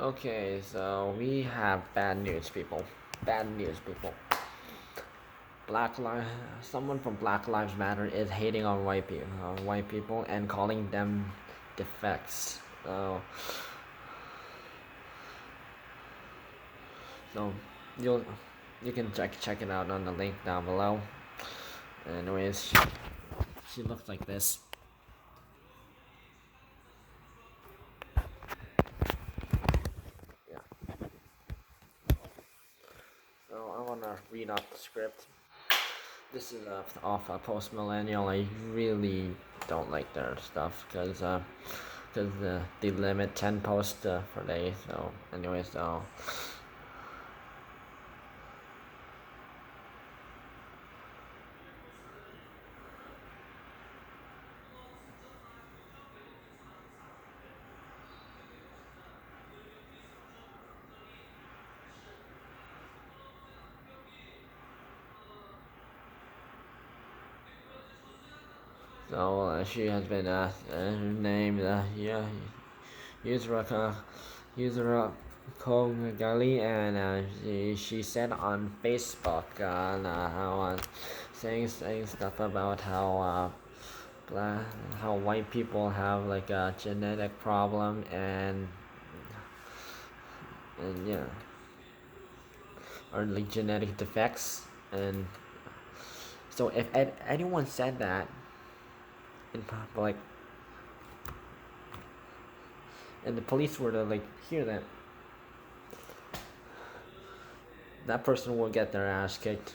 Okay, so we have bad news, people. Bad news, people. Black Li- Someone from Black Lives Matter is hating on white people, and calling them defects. So you'll you can check it out on the link down below. Anyways, she looks like this. Yeah. So I wanna read off the script. This is off a Post Millennial. I really don't like their stuff because they limit 10 posts per day. So anyway, she has been named Yusra Yusra Khogali, and she said on Facebook how saying stuff about black, how white people have like a genetic problem, and yeah, or like genetic defects. And so if anyone said that in like, and the police were to like hear that, that person will get their ass kicked.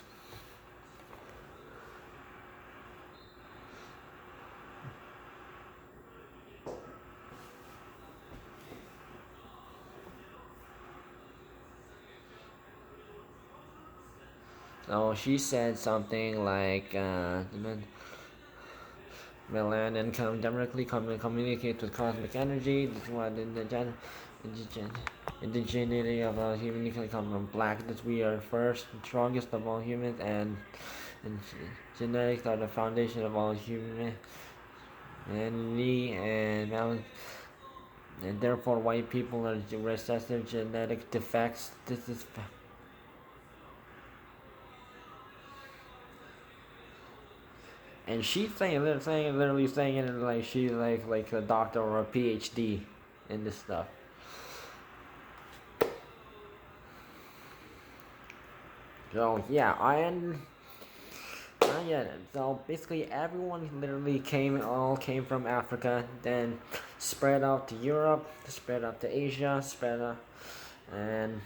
So she said something like, melanin can directly communicate with cosmic energy. This is what indigeneity of all humans can come from black. That we are first and strongest of all humans, and genetics are the foundation of all humanity and balance. And therefore, white people are recessive genetic defects. This is and she's literally saying it like she's like a doctor or a PhD in this stuff. So yeah, yeah. So basically, everyone literally all came from Africa, then spread out to Europe, spread out to Asia, and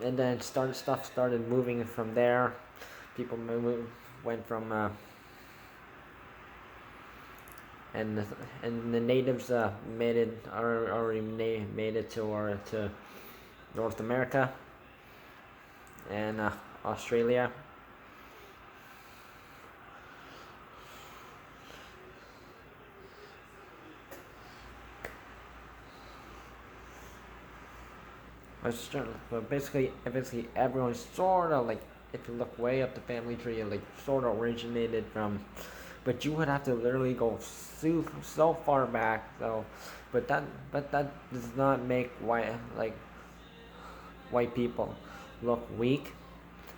and then stuff started moving from there. People went from and the natives made it already made it to North America and Australia. But basically everyone sort of like, if you look way up the family tree, it like sort of originated from, but you would have to literally go so far back. So, but that does not make white people look weak,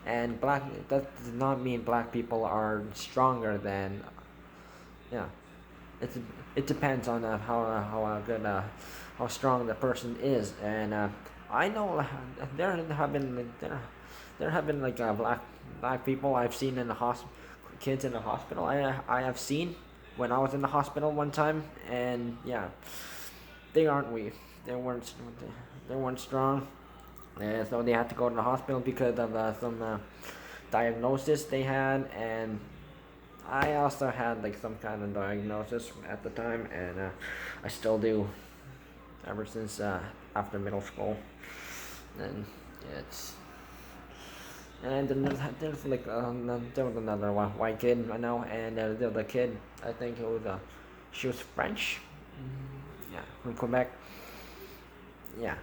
and black, that does not mean black people are stronger than, yeah. It's it depends on how good how strong the person is, and I know there have been like black people I've seen in the kids in the hospital. I have seen when I was in the hospital one time, and yeah, they aren't weak. They weren't they weren't strong, and so they had to go to the hospital because of some diagnosis they had, and I also had like some kind of diagnosis at the time, and I still do ever since after middle school. And it's and then there's like there was another one white kid I know, and the other kid, I think it was she was French, yeah, from Quebec. Yeah,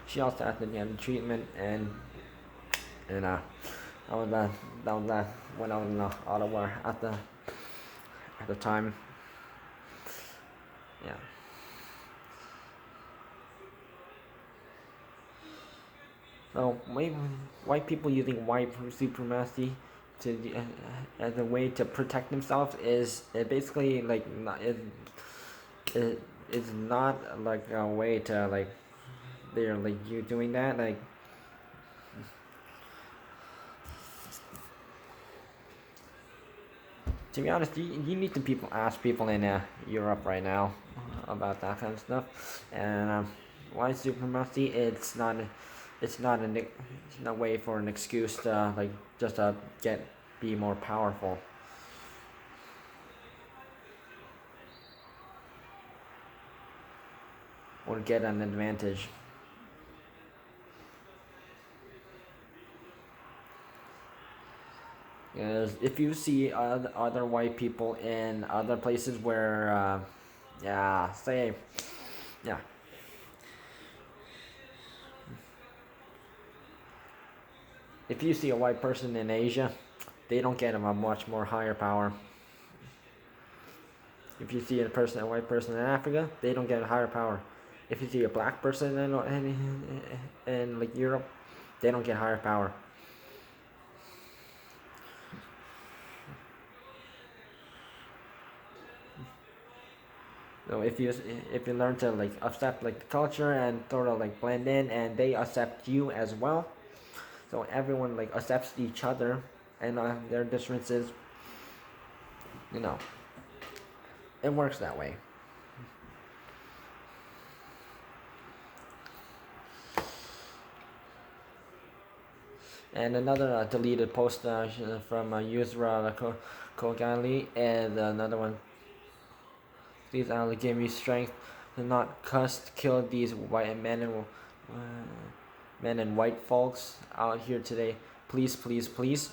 she also had to get treatment, and that was when I was in Ottawa at the time. Yeah. So white people using white supremacy to as a way to protect themselves is basically like not, it is not like a way to like they're like you doing that like to be honest you need to people ask people in Europe right now about that kind of stuff and white supremacy it's not a way for an excuse to like just be more powerful. Or get an advantage. Because if you see other white people in other places where, yeah, say, yeah, if you see a white person in Asia, they don't get a much more higher power. If you see a white person in Africa, they don't get a higher power. If you see a black person in like Europe, they don't get higher power. So if you learn to like accept like the culture and sort of like blend in, and they accept you as well, so everyone like accepts each other and their differences, you know, it works that way. And another deleted post from Yusra Khogali, and another one. Please give me strength to not cuss, kill these white men and white folks out here today. Please, please, please.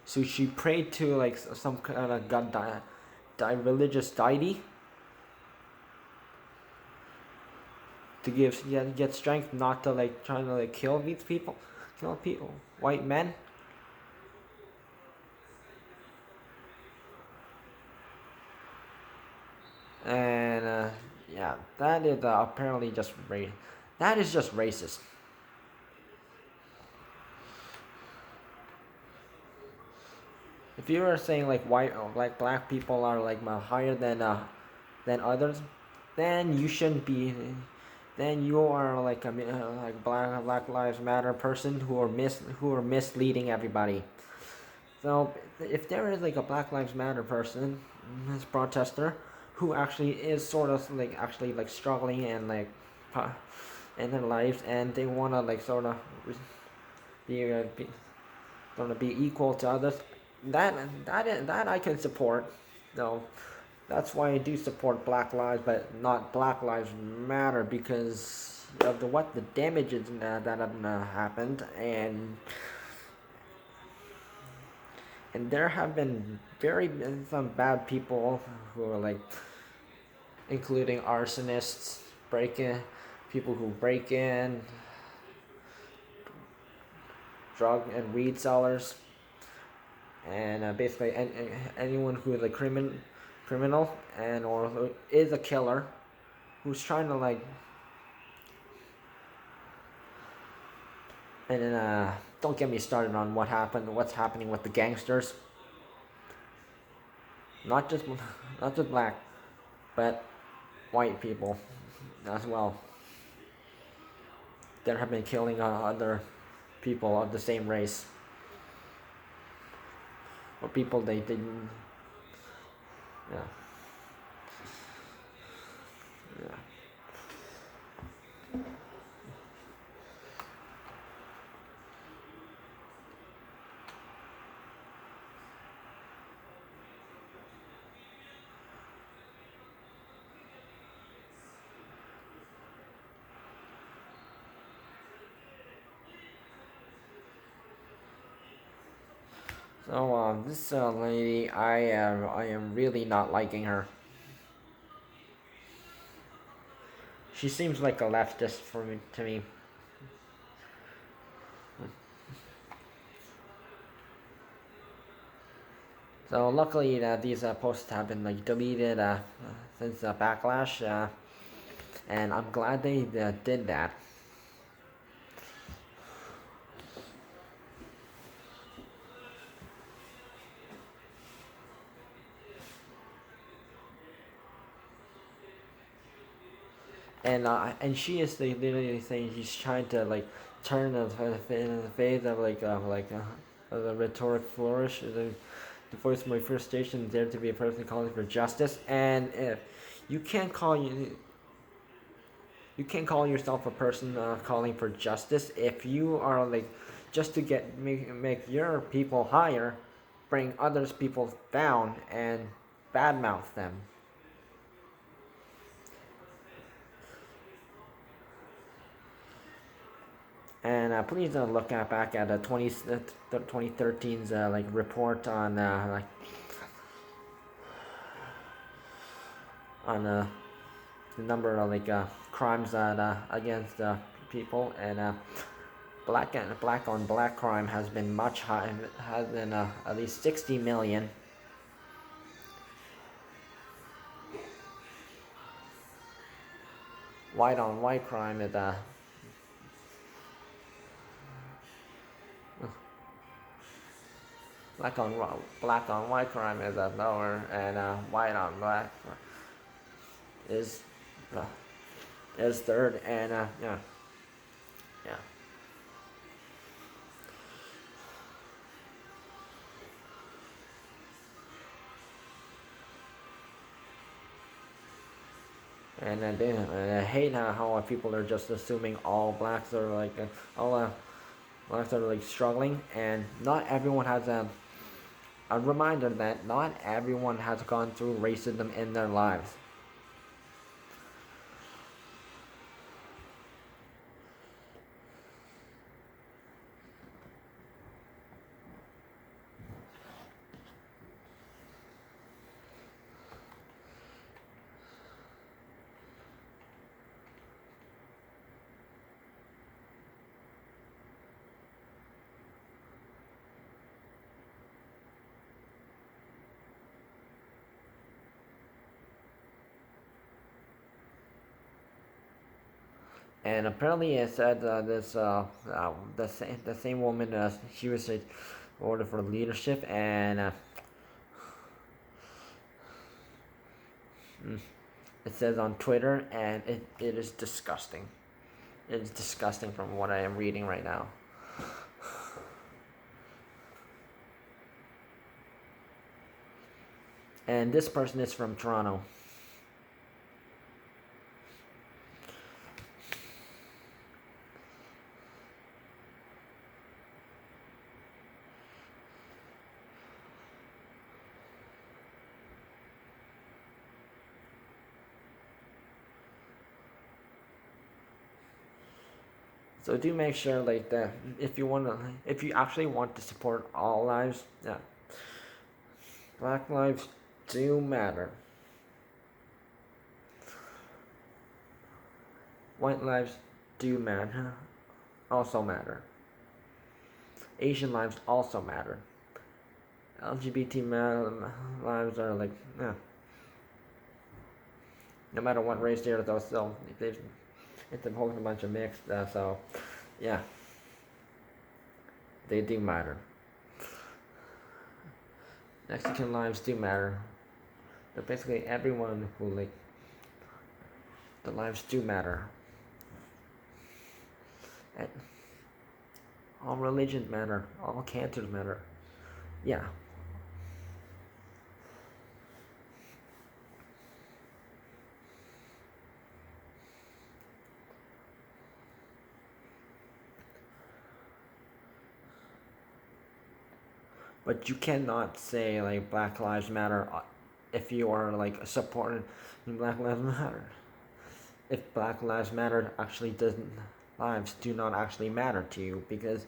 So she prayed to like some kind of religious deity to get strength not to like trying to like kill people, white men. And yeah, that is apparently just that is just racist. If you are saying like white or like black people are like higher than others, then you shouldn't be. Then you are like a like Black Lives Matter person who are misleading everybody. So if there is like a Black Lives Matter person, this protester, who actually is sort of like actually like struggling and like in their lives, and they wanna like sort of be gonna be equal to others, that I can support. So that's why I do support Black Lives, but not Black Lives Matter because of what the damages that have happened, and there have been some bad people who are like, including arsonists, people who break in, drug and weed sellers, and basically anyone who is a criminal and or who is a killer, who's trying to like, and then don't get me started on what's happening with the gangsters. Not just black, but white people as well. That have been killing other people of the same race, or people they didn't. Yeah. Yeah. So this lady, I am really not liking her. She seems like a leftist to me. So luckily, these posts have been like deleted since backlash, and I'm glad they did that. and she is literally saying she's trying to like turn the phase of the rhetoric flourish. The voice of my first station is there to be a person calling for justice, and if you can't call you can't call yourself a person calling for justice if you are like just to make your people higher, bring others people down and badmouth them. And please look back at the 2013's like report on the number of crimes that against people, and black on black crime has been much high, has been at least 60 million. White on white crime is black on white crime is lower, and white on black is uh, is third, and yeah, yeah. And I hate how people are just assuming all blacks are all blacks are like struggling, and not everyone has a reminder that not everyone has gone through racism in their lives. And apparently, it said the same woman, she was ordered for leadership, and it says on Twitter, and it is disgusting. It is disgusting from what I am reading right now. And this person is from Toronto. So do make sure that if you actually want to support all lives, yeah, black lives do matter. White lives do matter, also matter. Asian lives also matter. LGBT lives are yeah. No matter what race they are, though, still it's a whole bunch of mixed. So, yeah, they do matter. Mexican lives do matter. But basically, everyone who the lives do matter. And all religions matter. All cancers matter. Yeah. But you cannot say Black Lives Matter if you are supporting Black Lives Matter. If Black Lives Matter actually doesn't, lives do not actually matter to you, because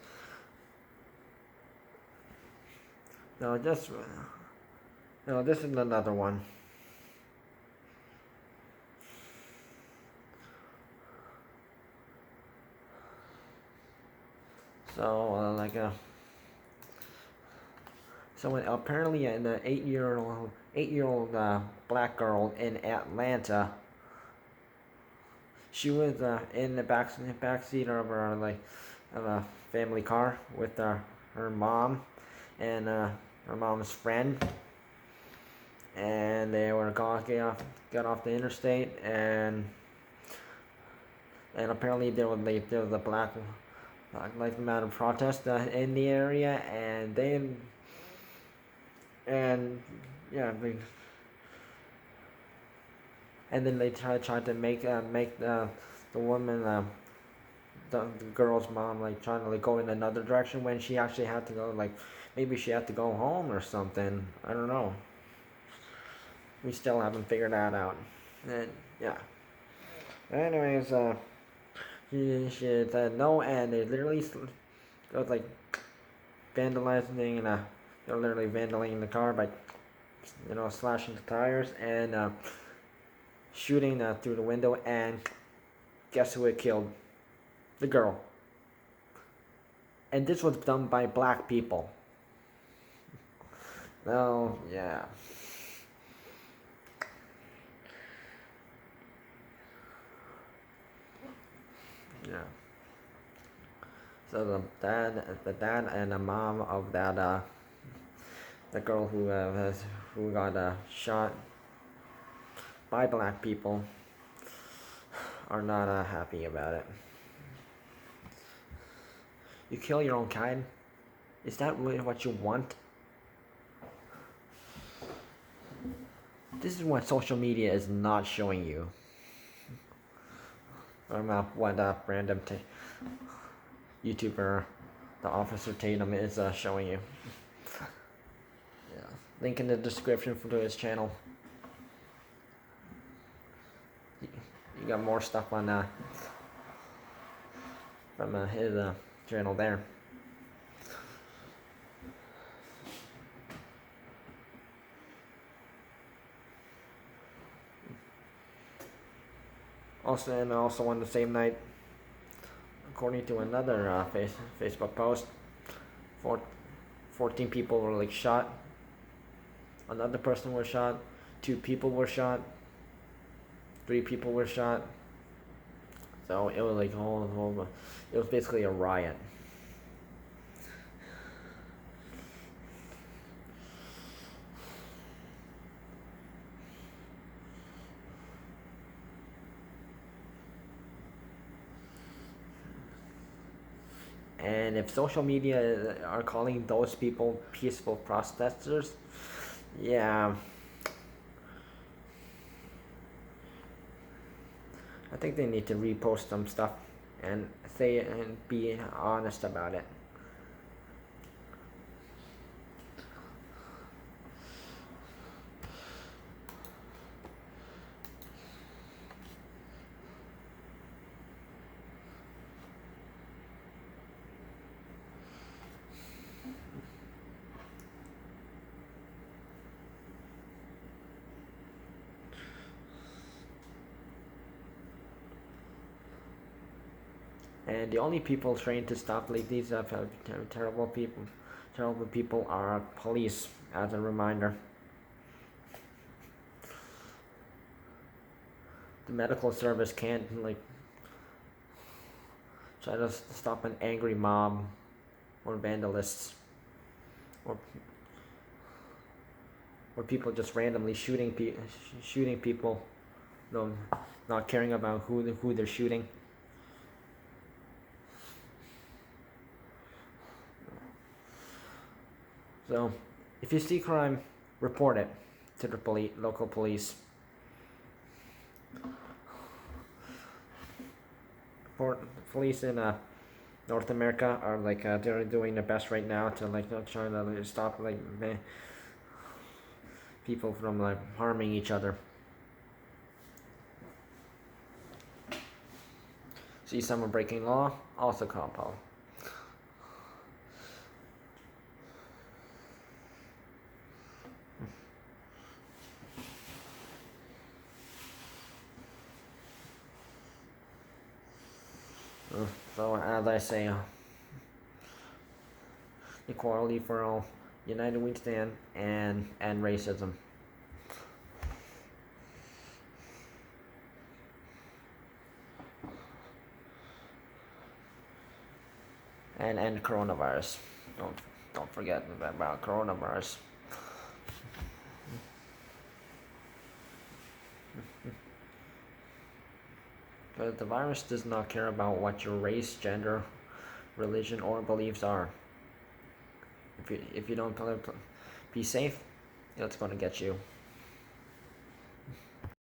this is another one. So so apparently an 8-year-old black girl in Atlanta. She was in the backseat of a family car with her mom and her mom's friend, and they were got off the interstate, and and apparently there was a Black Lives Matter protest in the area, and yeah, and then they tried to make the woman the girl's mom like trying to like go in another direction when she actually had to go, like maybe she had to go home or something. I don't know. We still haven't figured that out. And yeah. Anyways, she said no, and they literally goes like vandalizing and they're literally vandalizing the car by slashing the tires and shooting through the window. And guess who it killed? The girl. And this was done by black people. Oh yeah. Yeah. So the dad and the mom of that the girl who got shot by black people are not happy about it. You kill your own kind? Is that really what you want? This is what social media is not showing you. Or what random YouTuber, the Officer Tatum, is showing you. Yeah. Link in the description to his channel. You got more stuff on from his channel there. Also on the same night, according to another Facebook post, 14 people were like shot. Another person was shot. 2 people were shot. 3 people were shot. So it was like it was basically a riot. And if social media are calling those people peaceful protesters, yeah, I think they need to repost some stuff and say it and be honest about it. And the only people trained to stop like these terrible people are police, as a reminder. The medical service can't like try to stop an angry mob or vandalists or people just randomly shooting people, not caring about who they're shooting. So, if you see crime, report it to the local police. Police in North America are like they're doing their best right now to like trying to stop like people from like harming each other. See someone breaking law, also call Paul. So as I say, equality for all, united we stand, and racism. And coronavirus. Don't forget about coronavirus. But the virus does not care about what your race, gender, religion, or beliefs are. If you don't be safe, it's going to get you.